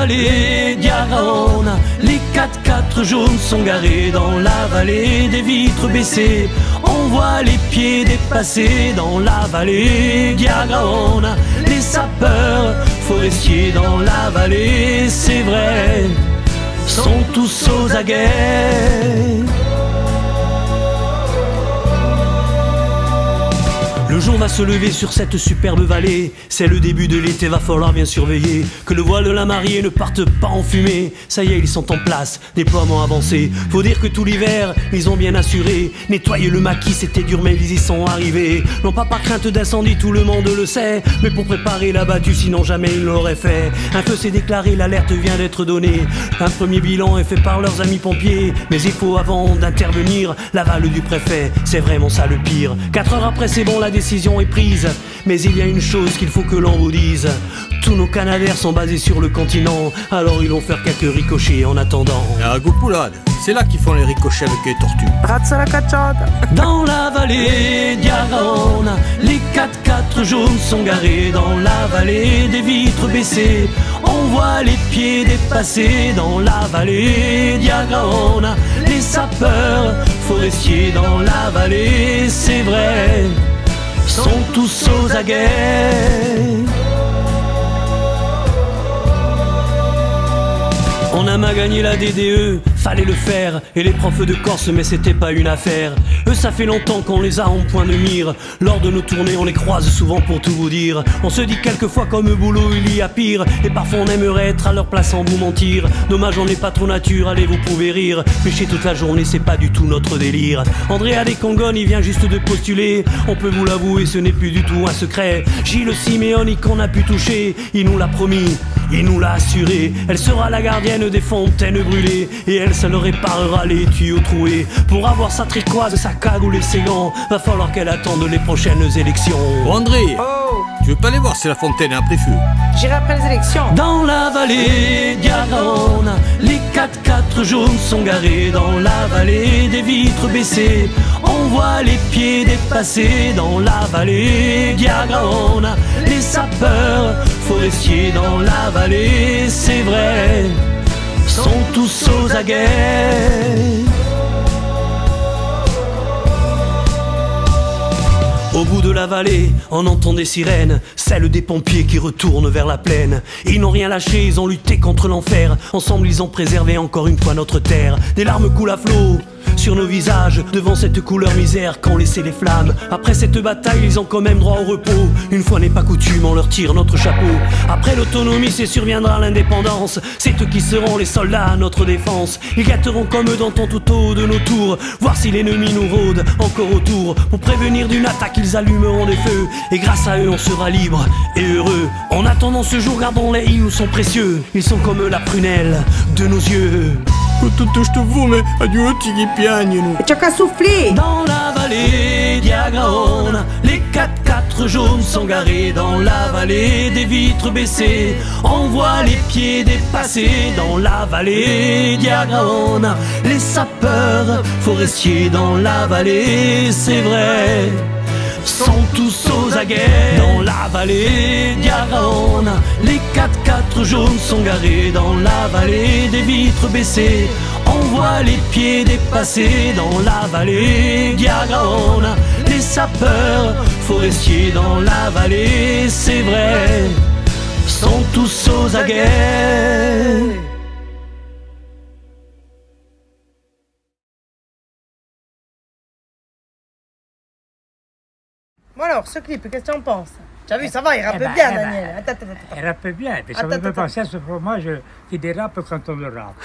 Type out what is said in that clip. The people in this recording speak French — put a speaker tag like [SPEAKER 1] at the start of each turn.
[SPEAKER 1] vallée d'Yagaona, les 4x4 jaunes sont garés dans la vallée des vitres baissées. On voit les pieds dépassés dans la vallée d'Yagaona, les sapeurs forestiers dans la vallée, c'est vrai, sont tous aux aguets. Le jour va se lever sur cette superbe vallée. C'est le début de l'été, va falloir bien surveiller que le voile de la mariée ne parte pas en fumée. Ça y est, ils sont en place, déploiement avancé. Faut dire que tout l'hiver, ils ont bien assuré. Nettoyer le maquis, c'était dur, mais ils y sont arrivés. Non pas par crainte d'incendie, tout le monde le sait, mais pour préparer la battue, sinon jamais ils l'auraient fait. Un feu s'est déclaré, l'alerte vient d'être donnée. Un premier bilan est fait par leurs amis pompiers, mais il faut avant d'intervenir l'aval du préfet. C'est vraiment ça le pire. 4 heures après, c'est bon, la décision est prise, mais il y a une chose qu'il faut que l'on vous dise. Tous nos canadaires sont basés sur le continent, alors ils vont faire quelques ricochets en attendant.
[SPEAKER 2] À Goupulade, c'est là qu'ils font les ricochets avec les tortues.
[SPEAKER 3] Razza la cacciata.
[SPEAKER 1] Dans la vallée d'Yagaona, les 4x4 jaunes sont garés dans la vallée des vitres baissées. On voit les pieds dépassés dans la vallée d'Yagaona, les sapeurs forestiers dans la vallée, c'est vrai, sont tous aux aguets. On a mal gagné la DDE, fallait le faire. Et les profs de Corse, mais c'était pas une affaire. Eux, ça fait longtemps qu'on les a en point de mire. Lors de nos tournées, on les croise souvent pour tout vous dire. On se dit quelquefois comme boulot, il y a pire. Et parfois on aimerait être à leur place sans vous mentir. Dommage, on n'est pas trop nature, allez vous pouvez rire. Pêcher toute la journée, c'est pas du tout notre délire. Andrea Descongone, il vient juste de postuler. On peut vous l'avouer, ce n'est plus du tout un secret. Gilles Simeoni qu'on a pu toucher, il nous l'a promis, il nous l'a assuré. Elle sera la gardienne des fontaines brûlées, et elle, ça leur réparera les tuyaux troués. Pour avoir sa tricoise, sa cagoule et ses gants, va falloir qu'elle attende les prochaines élections.
[SPEAKER 2] Oh André,
[SPEAKER 3] Oh,
[SPEAKER 2] tu veux pas aller voir si la fontaine a pris feu?
[SPEAKER 3] j'irai après les élections.
[SPEAKER 1] Dans la vallée d'Yagaona, les 4x4 jaunes sont garés dans la vallée des vitres baissées. On voit les pieds dépassés dans la vallée d'Yagaona, les sapeurs forestiers dans la vallée, c'est vrai, sont tous aux aguets. Au bout de la vallée, on entend des sirènes, celles des pompiers qui retournent vers la plaine. Ils n'ont rien lâché, ils ont lutté contre l'enfer. Ensemble, ils ont préservé encore une fois notre terre. Des larmes coulent à flot sur nos visages, devant cette couleur misère qu'ont laissé les flammes. Après cette bataille, ils ont quand même droit au repos. Une fois n'est pas coutume, on leur tire notre chapeau. Après l'autonomie, c'est surviendra l'indépendance. C'est eux qui seront les soldats à notre défense. Ils gâteront comme eux dans tout haut de nos tours, voir si l'ennemi nous rôde encore autour. Pour prévenir d'une attaque, ils allumeront des feux, et grâce à eux, on sera libre et heureux. En attendant ce jour, gardons-les, ils nous sont précieux. Ils sont comme la prunelle de nos yeux.
[SPEAKER 2] Tutto sto fume, adieu ti piagnano.
[SPEAKER 3] E c'è qu'à souffler.
[SPEAKER 1] Dans la vallée d'Yagaona, les 4x4 jaunes sont garés dans la vallée des vitres baissées. On voit les pieds dépassés dans la vallée d'Yagaona, les sapeurs forestiers dans la vallée, c'est vrai, sont tous aux aguets. Dans la vallée d'Yagaona, les 4x4 jaunes sont garés dans la vallée des vitres baissées. On voit les pieds dépassés dans la vallée d'Yagaona, les sapeurs forestiers dans la vallée, c'est vrai, sont tous aux aguets.
[SPEAKER 3] Bon alors, ce clip, qu'est-ce que tu en penses? Tu as vu, ça va, il rappe bien, Daniel. Attends.
[SPEAKER 4] Il rappe bien, mais ça me fait penser à ce fromage qui dérape quand on le rappe.